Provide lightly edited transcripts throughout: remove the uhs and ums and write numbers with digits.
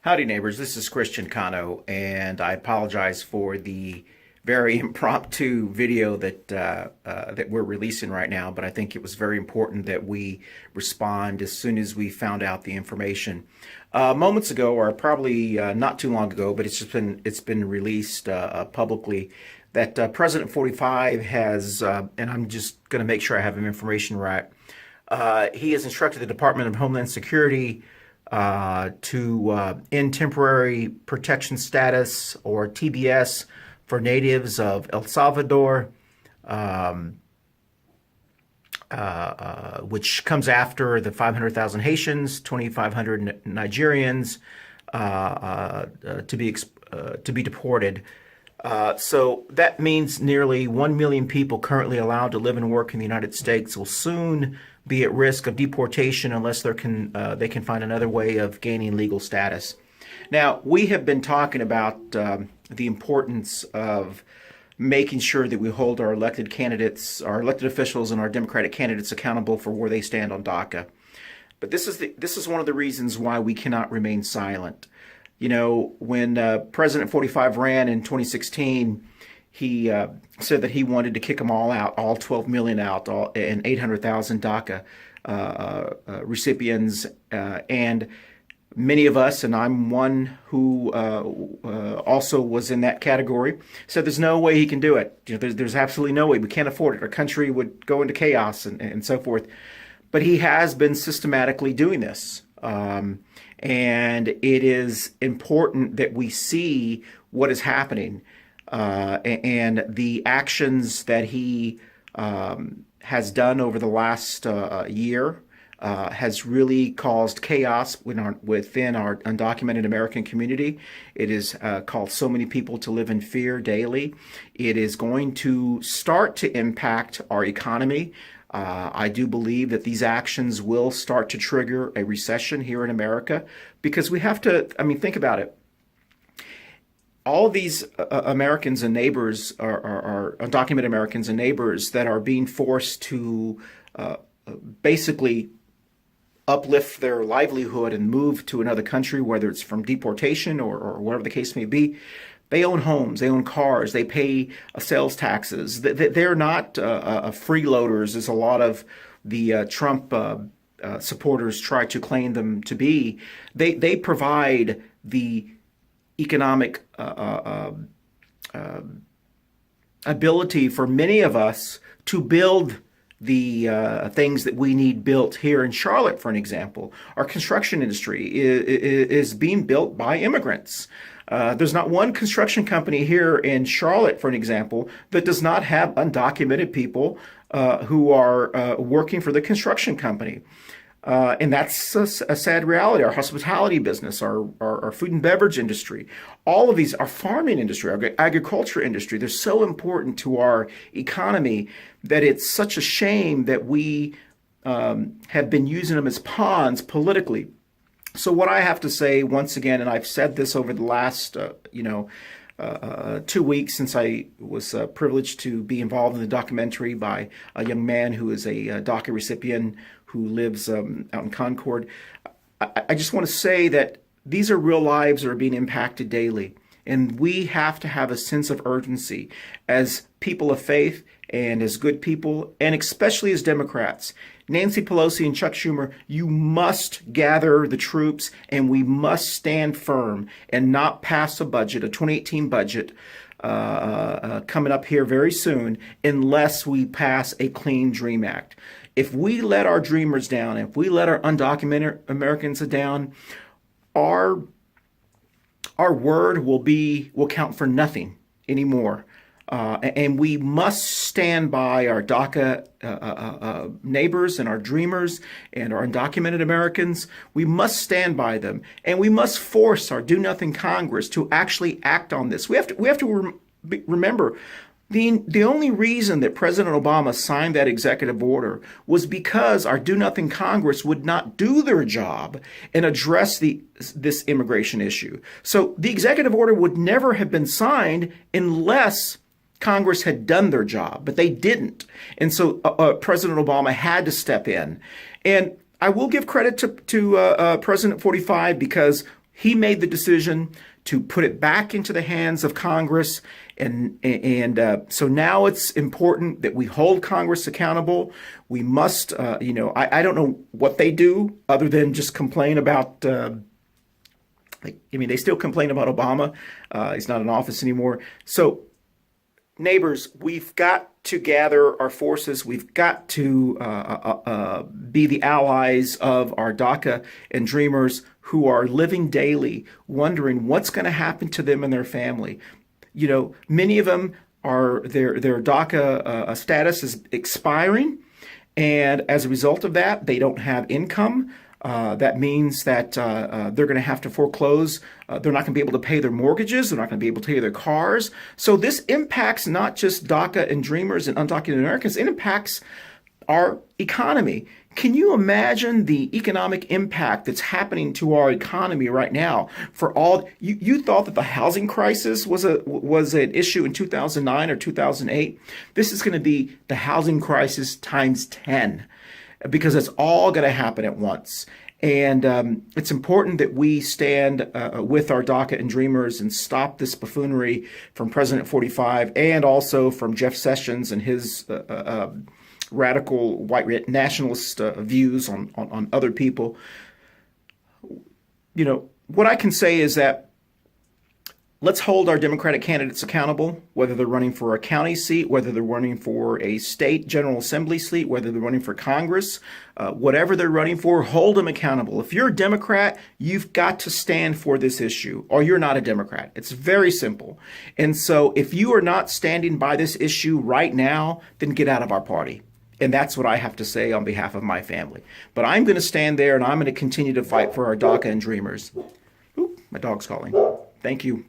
Howdy, neighbors. This is Christian Cano, and I apologize for the very impromptu video that we're releasing right now. But I think it was very important that we respond as soon as we found out the information. Moments ago, or probably not too long ago, but it's been released publicly that President 45 has, and I'm just going to make sure I have the information right. He has instructed the Department of Homeland Security to end temporary protection status, or TBS, for natives of El Salvador, which comes after the 500,000 Haitians, 2,500 Nigerians to be deported. So that means nearly 1 million people currently allowed to live and work in the United States will soon be at risk of deportation unless they can find another way of gaining legal status. Now, we have been talking about the importance of making sure that we hold our elected candidates, our elected officials, and our Democratic candidates accountable for where they stand on DACA. But this is one of the reasons why we cannot remain silent. You know, when President 45 ran in 2016, he said that he wanted to kick them all out, all 12 million out, and 800,000 DACA recipients. And many of us, and I'm one who also was in that category, said there's no way he can do it. You know, there's absolutely no way. We can't afford it. Our country would go into chaos and so forth. But he has been systematically doing this. And it is important that we see what is happening. And the actions that he has done over the last year has really caused chaos within our undocumented American community. It has caused so many people to live in fear daily. It is going to start to impact our economy. I do believe that these actions will start to trigger a recession here in America, because we have to, I mean, think about it. All of these Americans and neighbors are undocumented Americans and neighbors that are being forced to basically uplift their livelihood and move to another country, whether it's from deportation or whatever the case may be. They own homes, they own cars, they pay sales taxes. They're not freeloaders, as a lot of the Trump supporters try to claim them to be. They provide the economic ability for many of us to build the things that we need built here in Charlotte, for an example. Our construction industry is being built by immigrants. There's not one construction company here in Charlotte, for an example, that does not have undocumented people who are working for the construction company. And that's a sad reality. Our hospitality business, our food and beverage industry, all of these, our farming industry, our agriculture industry, they're so important to our economy that it's such a shame that we have been using them as pawns politically. So what I have to say, once again, and I've said this over the last, 2 weeks since I was privileged to be involved in the documentary by a young man who is a DACA recipient who lives out in Concord. I just want to say that these are real lives that are being impacted daily. And we have to have a sense of urgency as people of faith and as good people, and especially as Democrats. Nancy Pelosi and Chuck Schumer, you must gather the troops, and we must stand firm and not pass a budget, a 2018 budget, coming up here very soon, unless we pass a Clean Dream Act. If we let our dreamers down, if we let our undocumented Americans down, our word will count for nothing anymore. And we must stand by our DACA neighbors and our dreamers and our undocumented Americans. We must stand by them, and we must force our do-nothing Congress to actually act on this. We have to remember, the only reason that President Obama signed that executive order was because our do-nothing Congress would not do their job and address this immigration issue. So the executive order would never have been signed unless Congress had done their job, but they didn't. And so President Obama had to step in. And I will give credit to President 45, because he made the decision to put it back into the hands of Congress. And so now it's important that we hold Congress accountable. We must, I don't know what they do other than just complain about, they still complain about Obama. He's not in office anymore. So neighbors, we've got to gather our forces. We've got to be the allies of our DACA and Dreamers who are living daily, wondering what's going to happen to them and their family. Many of them their DACA status is expiring, and as a result of that, they don't have income. That means that they're going to have to foreclose. They're not going to be able to pay their mortgages. They're not going to be able to pay their cars. So this impacts not just DACA and Dreamers and undocumented Americans. It impacts our economy. Can you imagine the economic impact that's happening to our economy right now? For all you thought that the housing crisis was an issue in 2009 or 2008. This is going to be the housing crisis times 10. Because it's all going to happen at once. And it's important that we stand with our DACA and Dreamers and stop this buffoonery from President 45 and also from Jeff Sessions and his radical white nationalist views on other people. What I can say is that let's hold our Democratic candidates accountable, whether they're running for a county seat, whether they're running for a state General Assembly seat, whether they're running for Congress, whatever they're running for, hold them accountable. If you're a Democrat, you've got to stand for this issue, or you're not a Democrat. It's very simple. And so if you are not standing by this issue right now, then get out of our party. And that's what I have to say on behalf of my family. But I'm going to stand there and I'm going to continue to fight for our DACA and Dreamers. Ooh, my dog's calling. Thank you.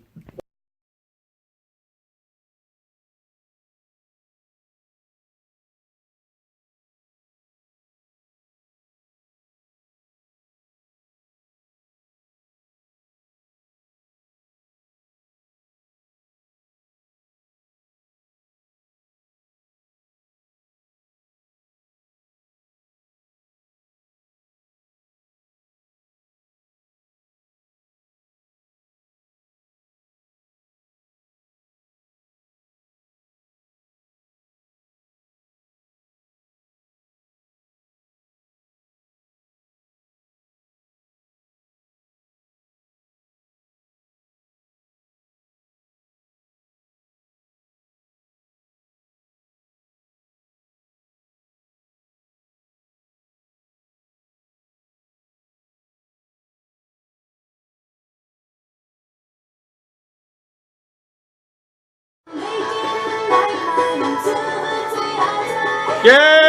Yeah!